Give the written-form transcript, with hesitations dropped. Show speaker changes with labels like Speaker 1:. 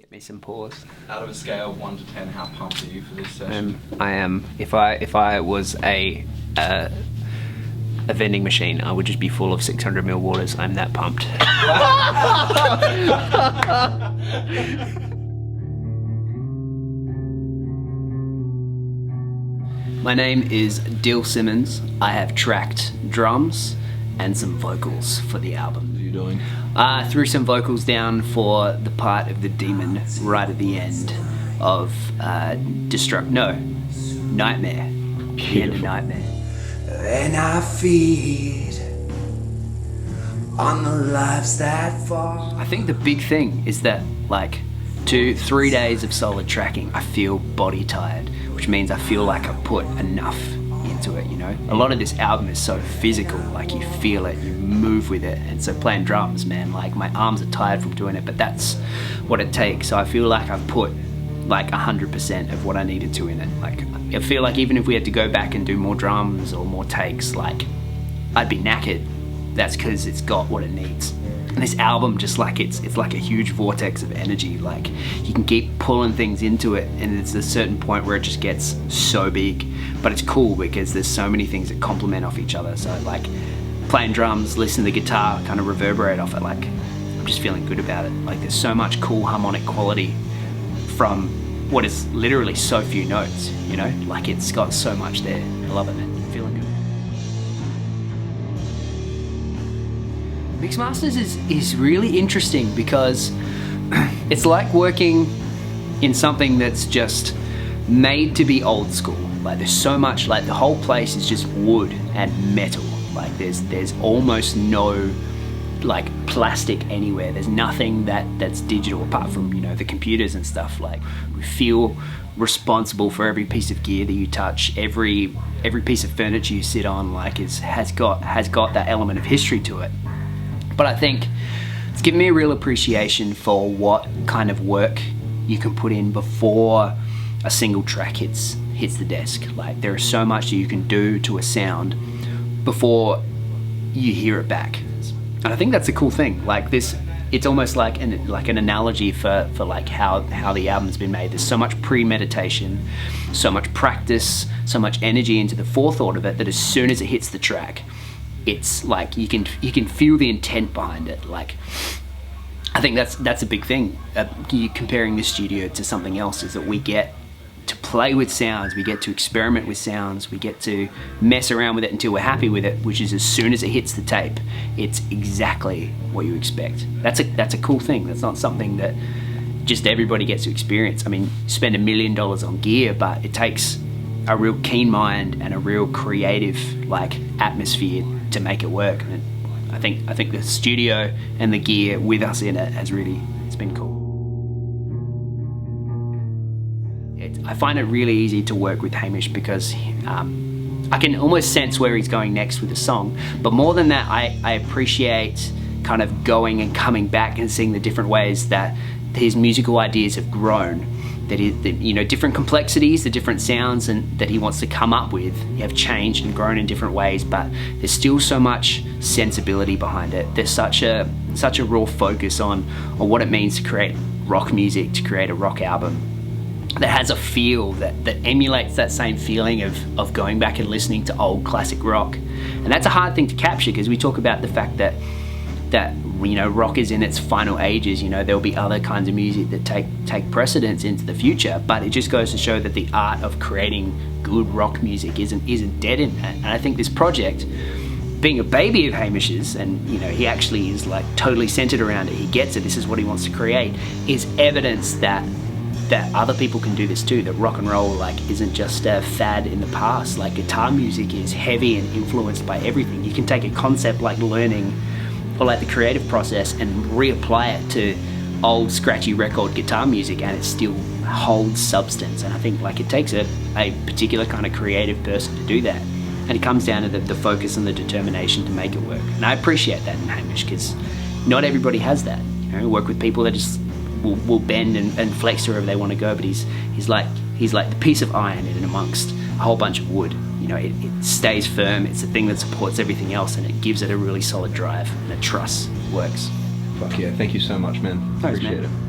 Speaker 1: Get me some pause.
Speaker 2: Out of a scale of 1 to 10, how pumped are you for this session?
Speaker 1: I am. If I was a vending machine, I would just be full of 600ml waters. I'm that pumped. My name is Dil Simmons. I have tracked drums and some vocals for the album.
Speaker 2: What are you doing?
Speaker 1: Threw some vocals down for the part of the demon right at the end of Nightmare. The end of Nightmare.
Speaker 3: And I feed on the lives that fall.
Speaker 1: I think the big thing is that, like, 2-3 days of solid tracking, I feel body tired, which means I feel like I've put enough into it, you know? A lot of this album is so physical, like you feel it, you move with it, and so playing drums, man, like my arms are tired from doing it, but that's what it takes. So I feel like I've put like 100% of what I needed to in it. Like, I feel like even if we had to go back and do more drums or more takes, like, I'd be knackered. That's because it's got what it needs. And this album, just like it's like a huge vortex of energy. Like, you can keep pulling things into it, and it's a certain point where it just gets so big. But it's cool because there's so many things that complement off each other. So like playing drums, listening to the guitar kind of reverberate off it, like I'm just feeling good about it. Like there's so much cool harmonic quality from what is literally so few notes, you know? Like it's got so much there. I love it, man. I'm feeling good. Mix Masters is really interesting because it's like working in something that's just made to be old school. Like there's so much, like the whole place is just wood and metal. Like there's almost no like plastic anywhere. There's nothing that's digital apart from, you know, the computers and stuff. Like we feel responsible for every piece of gear that you touch, every piece of furniture you sit on, like has got that element of history to it. But I think it's given me a real appreciation for what kind of work you can put in before a single track hits the desk. Like there is so much that you can do to a sound before you hear it back. And I think that's a cool thing. Like this, it's almost like an analogy for like how the album's been made. There's so much premeditation, so much practice, so much energy into the forethought of it that as soon as it hits the track, it's like you can feel the intent behind it. Like I think that's a big thing. Comparing the studio to something else is that we get to play with sounds, we get to experiment with sounds, we get to mess around with it until we're happy with it, which is as soon as it hits the tape, it's exactly what you expect. That's a cool thing. That's not something that just everybody gets to experience. I mean, spend $1 million on gear, but it takes a real keen mind and a real creative like atmosphere to make it work. And I think the studio and the gear with us in it has really, it's been cool. I find it really easy to work with Hamish because I can almost sense where he's going next with the song. But more than that, I appreciate kind of going and coming back and seeing the different ways that his musical ideas have grown. That you know, different complexities, the different sounds and that he wants to come up with have changed and grown in different ways, but there's still so much sensibility behind it. There's such a raw focus on what it means to create rock music, to create a rock album that has a feel that emulates that same feeling of going back and listening to old classic rock. And that's a hard thing to capture because we talk about the fact that you know, rock is in its final ages. You know, there'll be other kinds of music that take precedence into the future, but it just goes to show that the art of creating good rock music isn't dead in that. And I think this project, being a baby of Hamish's, and you know, he actually is like totally centered around it, he gets it, this is what he wants to create, is evidence that other people can do this too, that rock and roll like isn't just a fad in the past. Like guitar music is heavy and influenced by everything. You can take a concept like learning or like the creative process and reapply it to old scratchy record guitar music and it still holds substance. And I think like it takes a particular kind of creative person to do that. And it comes down to the focus and the determination to make it work. And I appreciate that in Hamish because not everybody has that. You know, work with people that just will bend and flex wherever they want to go, but he's like the piece of iron in amongst a whole bunch of wood. You know, it stays firm, it's the thing that supports everything else and it gives it a really solid drive and it trusts, works.
Speaker 2: Fuck yeah, thank you so much, man.
Speaker 1: Thanks,
Speaker 2: Appreciate
Speaker 1: man.
Speaker 2: it.